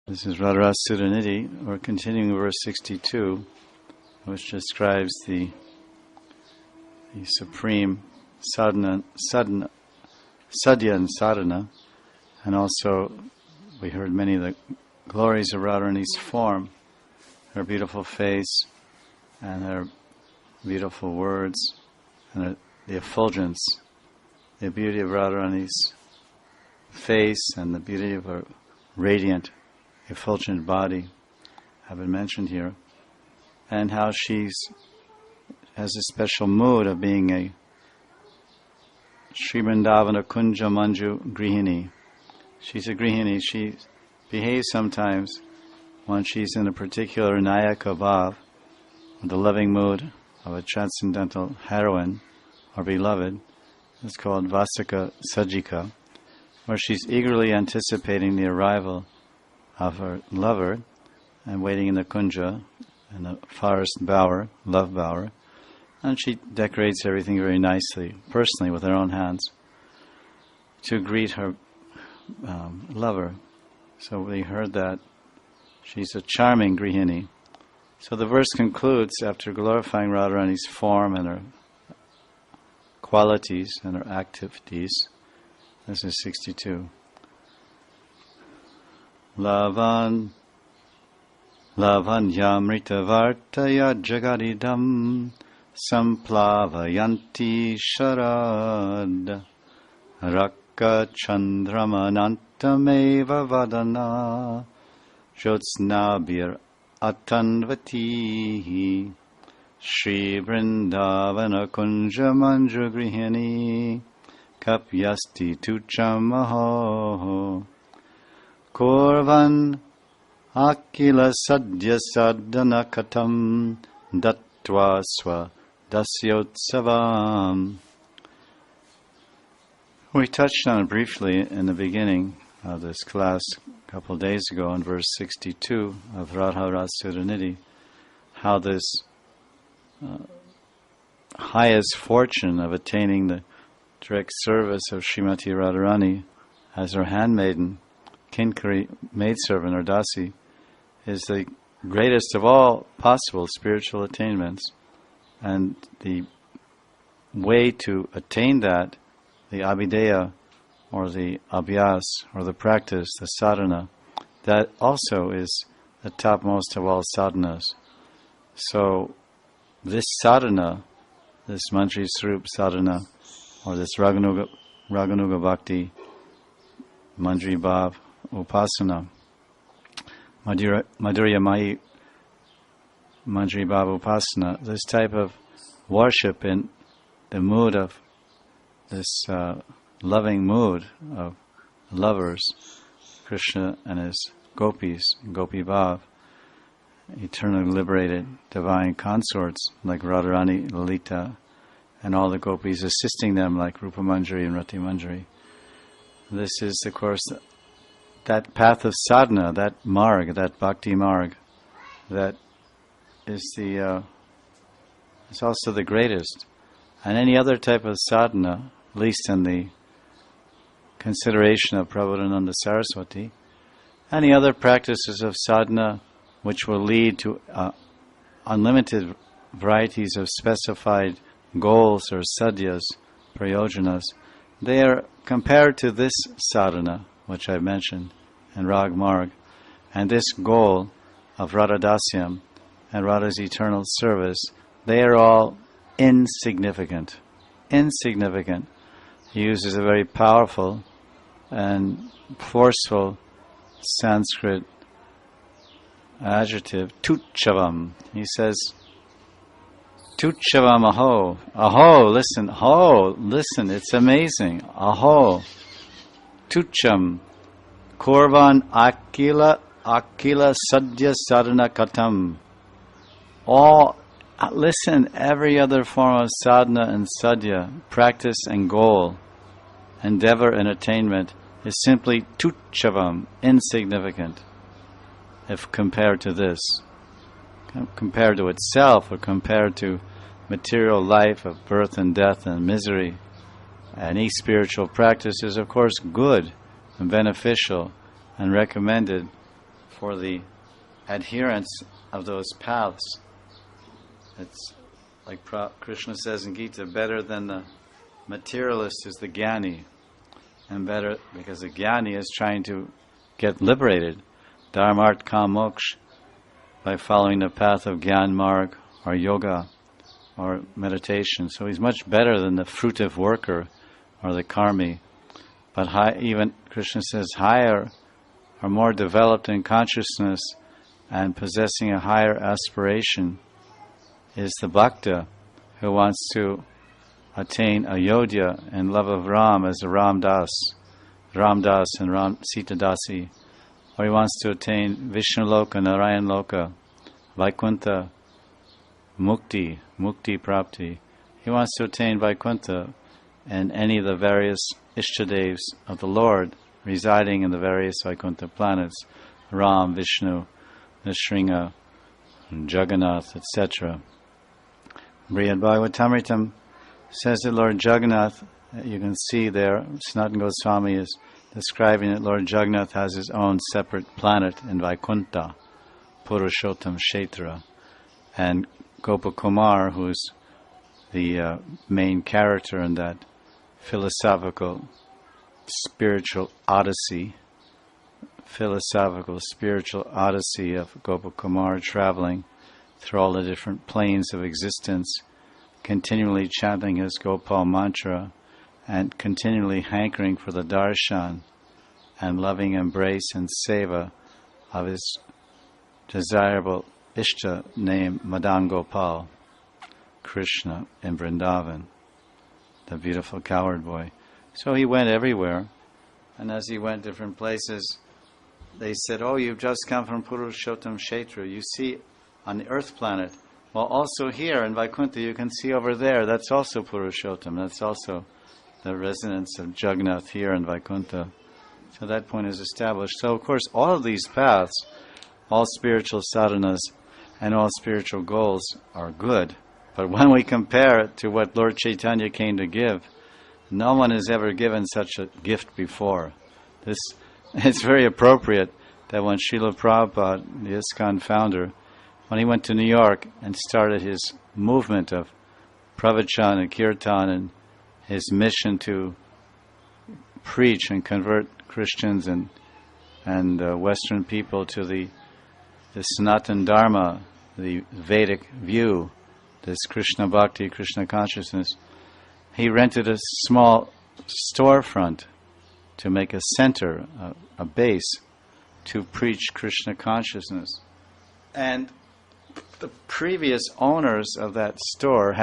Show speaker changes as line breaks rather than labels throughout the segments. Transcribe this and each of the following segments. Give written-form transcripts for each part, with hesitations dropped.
This is Rasa Lila Katha. We're continuing verse 62, which describes the supreme sadhya and sadhana, and also we heard many of the glories of Radharani's form, her beautiful face, and her beautiful words, and the effulgence, the beauty of Radharani's face, and the beauty of her radiant, effulgent body have been mentioned here, and how she has a special mood of being a Sri Vrindavana Kunja Manju Grihini. She's a Grihini. She behaves sometimes when she's in a particular Nayaka Bhav, the loving mood of a transcendental heroine or beloved. It's called Vasika Sajika, where she's eagerly anticipating the arrival of her lover and waiting in the kunja, in the forest bower, love bower, and she decorates everything very nicely, personally, with her own hands, to greet her lover. So we heard that she's a charming grihini. So the verse concludes, after glorifying Radharani's form and her qualities and her activities. This is 62. Lavan Yamrita Vartaya Jagaridam Samplavayanti Sharad Rakka Chandramanantameva Vadana Jyotsnabhir Atanvati Sri Vrindavana Kunja Manju Grihini Kapyasti Tuchamaho Kurvan Akila Sadhya Sadhana Katam Dattva Swa Dasyotsavam. We touched on it briefly in the beginning of this class a couple of days ago in verse 62 of Rasa Lila Katha, how this highest fortune of attaining the direct service of Srimati Radharani as her handmaiden, Kinkari, maidservant or dasi, is the greatest of all possible spiritual attainments. And the way to attain that, the abhideya, or the abhyas, or the practice, the sadhana, that also is the topmost of all sadhanas. So this sadhana, this Manjri Swarup sadhana, or this Raganuga Bhakti, Manjri Bhav Upasana, Madhurya Mai Manjri Bhav Upasana, this type of worship in the mood of this loving mood of lovers, Krishna and his gopis, Gopi Bhav, eternally liberated divine consorts like Radharani, Lalita, and all the gopis assisting them like Rupa Manjari and Rati Manjari. This is, of course, that path of sadhana, that marg, that bhakti marg, that is it's also the greatest. And any other type of sadhana, at least in the consideration of Prabhupada Saraswati, any other practices of sadhana which will lead to unlimited varieties of specified goals or sadhyas, prayojanas, they are compared to this sadhana, which I mentioned, and Rag Marg, and this goal of Radhadasyam and Radha's eternal service, they are all insignificant. Insignificant. He uses a very powerful and forceful Sanskrit adjective, tuchavam. He says, tuchavam aho. Aho, listen, it's amazing. Aho. Tucham. Korvan akila sadhya sadhana katam. All, listen, every other form of sadhana and sadhya, practice and goal, endeavor and attainment is simply tuchavam, insignificant, if compared to this. Compared to itself, or compared to material life of birth and death and misery. Any spiritual practice is, of course, good and beneficial and recommended for the adherents of those paths. It's like Krishna says in Gita, better than the materialist is the Jnani, and better because the Jnani is trying to get liberated, dharmarth kam moksha, by following the path of Gyan Marg or yoga or meditation. So he's much better than the fruitive worker or the karmi. But even Krishna says higher or more developed in consciousness and possessing a higher aspiration is the bhakta who wants to attain ayodhya and love of Ram as a Ramdas and Sita Dasi, or he wants to attain Vishnu Loka, Narayan Loka, Vaikuntha, Mukti Prapti. He wants to attain Vaikuntha and any of the various Ishtadevs of the Lord residing in the various Vaikuntha planets, Ram, Vishnu, Nrsimha, Jagannath, etc. Brihad Bhagavatamritam says that Lord Jagannath, you can see there, Sanatana Goswami is describing that Lord Jagannath has his own separate planet in Vaikuntha, Purushottam Kshetra, and Gopakumar, who's the main character in that philosophical spiritual odyssey of Gopakumar traveling through all the different planes of existence, continually chanting his Gopal mantra and continually hankering for the darshan and loving embrace and seva of his desirable Ishta named Madan Gopal, Krishna in Vrindavan, the beautiful cowherd boy. So he went everywhere, and as he went different places, they said, "Oh, you've just come from Purushottam Kshetra. You see on the earth planet. Well, also here in Vaikuntha, you can see over there, that's also Purushottam. That's also the residence of Jagannath here in Vaikuntha." So that point is established. So, of course, all of these paths, all spiritual sadhanas, and all spiritual goals are good. But when we compare it to what Lord Chaitanya came to give, no one has ever given such a gift before. It's very appropriate that when Srila Prabhupada, the ISKCON founder, when he went to New York and started his movement of pravachan and kirtan and his mission to preach and convert Christians and Western people to the Sanatana Dharma, the Vedic view, this Krishna Bhakti, Krishna consciousness, he rented a small storefront to make a center, a base, to preach Krishna consciousness. And the previous owners of that store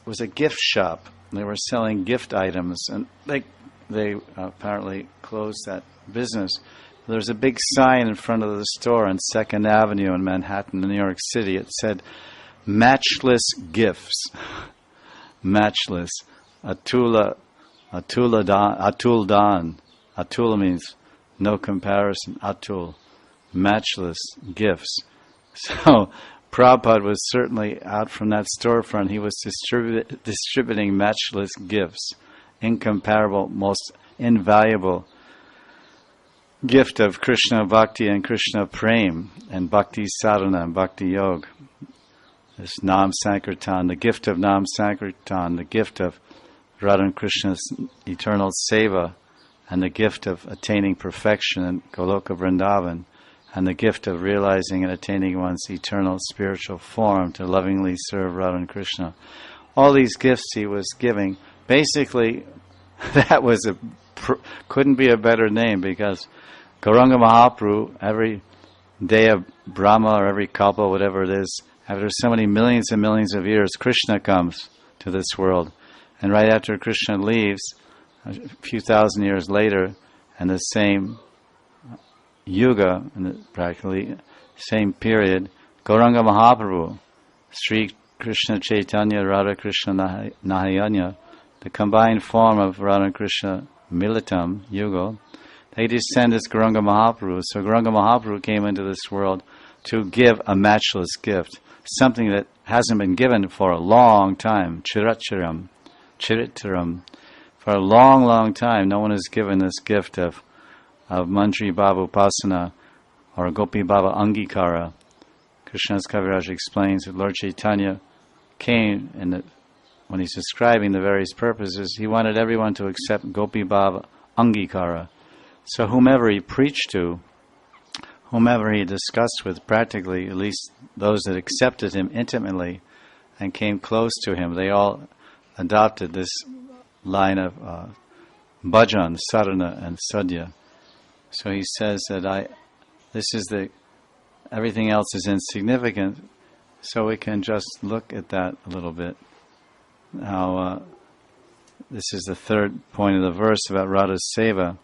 was a gift shop. They were selling gift items, and they apparently closed that business. There's a big sign in front of the store on 2nd Avenue in Manhattan, New York City. It said, "Matchless gifts." Matchless. Atul Dan. Atul means no comparison. Atul. Matchless gifts. So Prabhupada was certainly out from that storefront. He was distributing matchless gifts, incomparable, most invaluable gift of Krishna Bhakti and Krishna Prem and Bhakti Sadhana and Bhakti Yoga. This Nam Sankirtan, the gift of Nam Sankirtan, the gift of Radha and Krishna's eternal seva, and the gift of attaining perfection in Goloka Vrindavan, and the gift of realizing and attaining one's eternal spiritual form to lovingly serve Radha and Krishna. All these gifts he was giving, basically, that was couldn't be a better name, because Gauranga Mahaprabhu, every day of Brahma or every kalpa, whatever it is, after so many millions and millions of years, Krishna comes to this world. And right after Krishna leaves, a few thousand years later, and the same yuga, and practically same period, Gauranga Mahaprabhu, Sri Krishna Chaitanya Radha Krishna Nahayanya, the combined form of Radha and Krishna Militam, Yuga, they descend as Gauranga Mahaprabhu. So Gauranga Mahaprabhu came into this world to give a matchless gift, something that hasn't been given for a long time, Chiritaram. For a long, long time, no one has given this gift of of Manjri Bhava Upasana or Gopi Bhava Angikara. Krishna's Kaviraj explains that Lord Chaitanya came, and when he's describing the various purposes, he wanted everyone to accept Gopi Bhava Angikara. So whomever he preached to, whomever he discussed with, practically, at least those that accepted him intimately and came close to him, they all adopted this line of bhajan, sarana, and sadhya. So he says that everything else is insignificant, so we can just look at that a little bit. How this is the third point of the verse about Radha's seva.